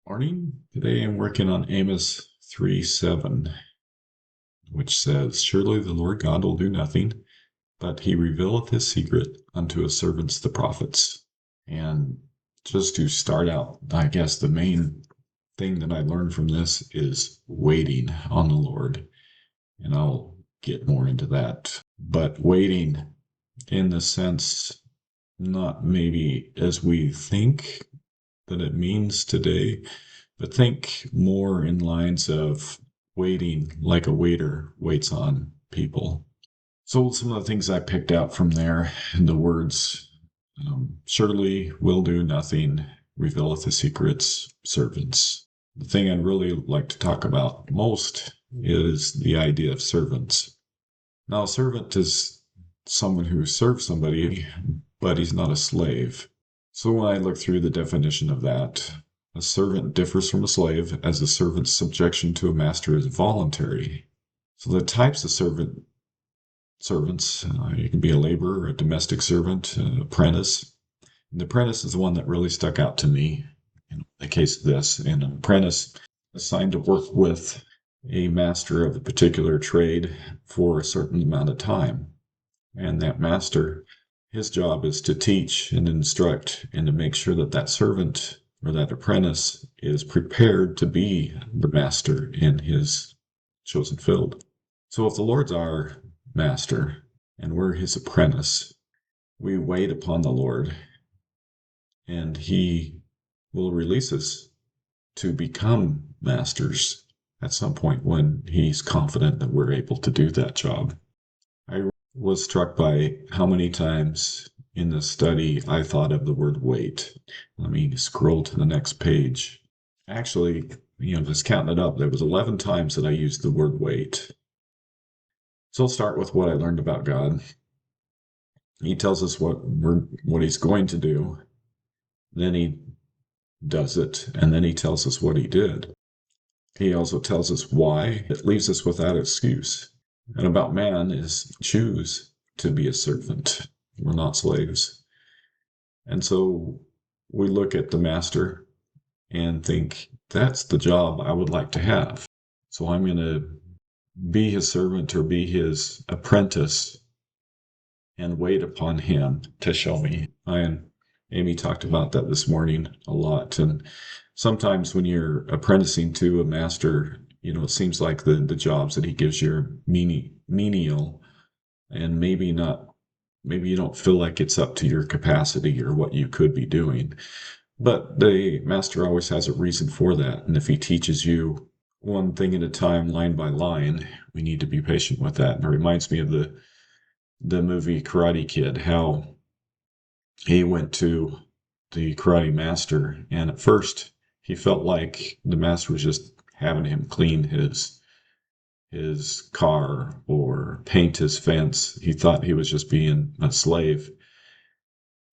Morning. Today I'm working on Amos 3:7, which says, "Surely the Lord God will do nothing, but he revealeth his secret unto his servants the prophets." And just to start out, I guess the main thing that I learned from this is waiting on the Lord. And I'll get more into that. But waiting in the sense, not maybe as we think that it means today, but think more in lines of waiting like a waiter waits on people. So some of the things I picked out from there, the words, surely will do nothing, revealeth the secrets, servants. The thing I'd really like to talk about most is the idea of servants. Now, a servant is someone who serves somebody, but he's not a slave. So when I look through the definition of that, a servant differs from a slave as the servant's subjection to a master is voluntary. So the types of servants, you can be a laborer, a domestic servant, an apprentice. And the apprentice is the one that really stuck out to me in the case of this. An apprentice assigned to work with a master of a particular trade for a certain amount of time. And that master, his job is to teach and instruct and to make sure that that servant or that apprentice is prepared to be the master in his chosen field. So if the Lord's our master and we're his apprentice, we wait upon the Lord and he will release us to become masters at some point when he's confident that we're able to do that job. I was struck by how many times in the study I thought of the word wait. Let me scroll to the next page. Actually, just counting it up, there was 11 times that I used the word wait. So I'll start with what I learned about God. He tells us what he's going to do, then he does it, and then he tells us what he did. He also tells us why. It leaves us without excuse. And about man is choose to be a servant. We're not slaves. And so we look at the master and think, that's the job I would like to have. So I'm going to be his servant or be his apprentice and wait upon him to show me. I and Amy talked about that this morning a lot. And sometimes when you're apprenticing to a master, it seems like the jobs that he gives you are menial and maybe you don't feel like it's up to your capacity or what you could be doing. But the master always has a reason for that. And if he teaches you one thing at a time, line by line, we need to be patient with that. And it reminds me of the movie Karate Kid, how he went to the karate master, and at first he felt like the master was just having him clean his car or paint his fence. He thought he was just being a slave.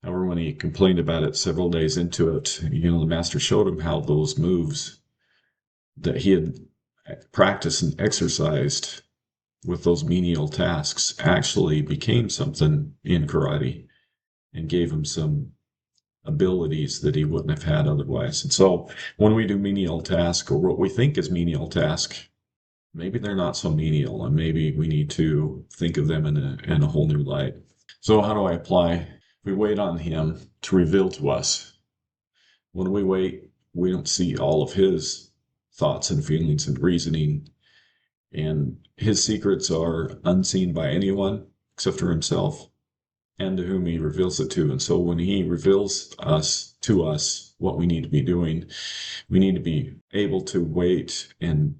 However, when he complained about it several days into it, the master showed him how those moves that he had practiced and exercised with those menial tasks actually became something in karate and gave him some abilities that he wouldn't have had otherwise. And so when we do menial task or what we think is menial task, maybe they're not so menial and maybe we need to think of them in a whole new light. So how do I apply? We wait on him to reveal to us. When we wait, we don't see all of his thoughts and feelings and reasoning, and his secrets are unseen by anyone except for himself and to whom he reveals it to. And so when he reveals to us what we need to be doing, we need to be able to wait and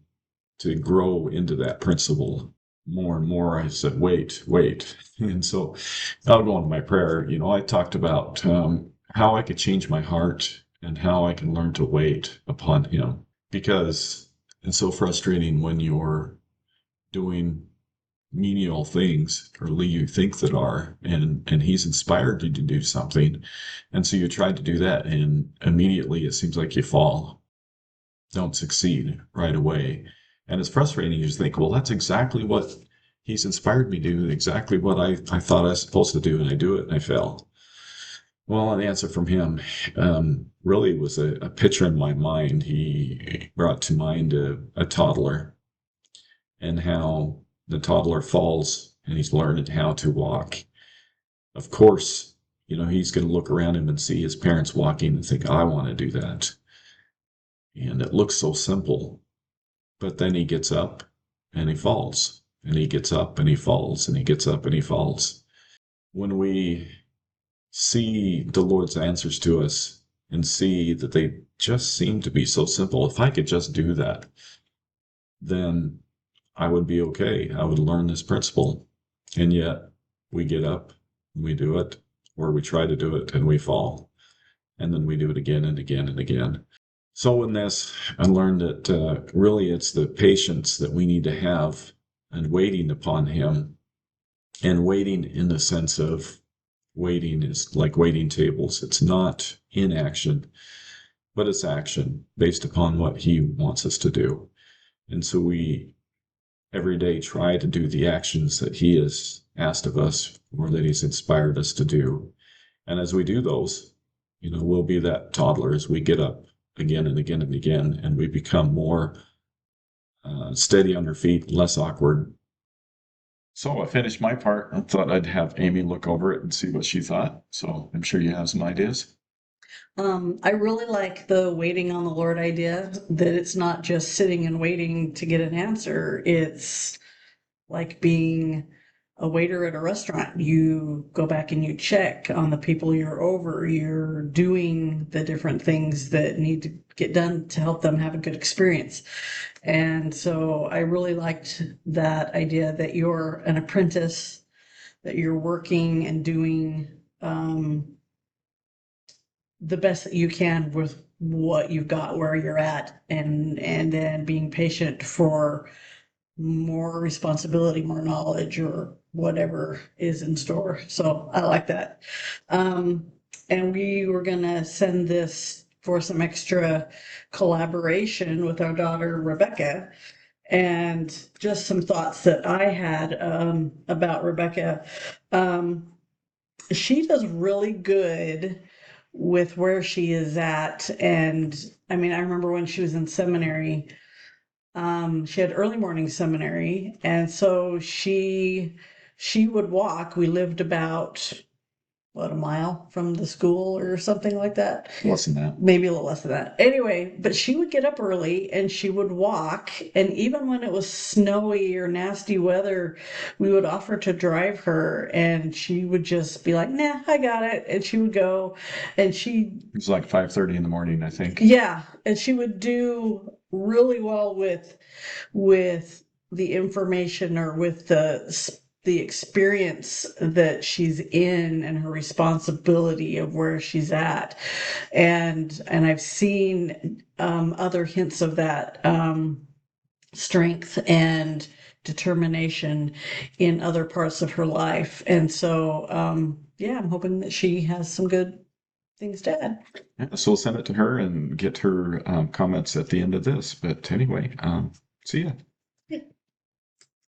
to grow into that principle more and more. I said, wait. And so I'll go into my prayer. I talked about how I could change my heart and how I can learn to wait upon him, because it's so frustrating when you're doing menial things, or you think that are, and he's inspired you to do something, and so you try to do that and immediately it seems like you don't succeed right away, and it's frustrating. You just think, well, that's exactly what he's inspired me to do, exactly what I thought I was supposed to do, and I do it and I fail. Well, an answer from him really was a picture in my mind. He brought to mind a toddler and how the toddler falls and he's learning how to walk. Of course, he's going to look around him and see his parents walking and think, I want to do that. And it looks so simple. But then he gets up and he falls, and he gets up and he falls, and he gets up and he falls. When we see the Lord's answers to us and see that they just seem to be so simple, if I could just do that, then I would be okay. I would learn this principle. And yet we get up, we do it, or we try to do it and we fall. And then we do it again and again and again. So in this, I learned that really it's the patience that we need to have and waiting upon Him, and waiting in the sense of waiting is like waiting tables. It's not inaction, but it's action based upon what He wants us to do. And so we every day try to do the actions that He has asked of us or that He's inspired us to do. And as we do those, we'll be that toddler as we get up again and again and again, and we become more steady on our feet, less awkward. So I finished my part. I thought I'd have Amy look over it and see what she thought. So I'm sure you have some ideas. I really like the waiting on the Lord idea, that it's not just sitting and waiting to get an answer. It's like being a waiter at a restaurant. You go back and you check on the people you're over. You're doing the different things that need to get done to help them have a good experience. And so I really liked that idea that you're an apprentice, that you're working and doing the best that you can with what you've got where you're at, and then being patient for more responsibility, more knowledge, or whatever is in store. So I like that. Um, and we were gonna send this for some extra collaboration with our daughter Rebecca, and just some thoughts that I had about Rebecca. Um, she does really good with where she is at. And I mean, I remember when she was in seminary, she had early morning seminary, and so she would walk. We lived about what, a mile from the school or something like that. Less than that. Maybe a little less than that. Anyway, but she would get up early and she would walk. And even when it was snowy or nasty weather, we would offer to drive her, and she would just be like, nah, I got it. And she would go, and It was like 5:30 in the morning, I think. yeah, and she would do really well with the information, or with the experience that she's in, and her responsibility of where she's at. And I've seen other hints of that strength and determination in other parts of her life. And so yeah, I'm hoping that she has some good things to add. Yeah, so we'll send it to her and get her comments at the end of this. But anyway, see ya.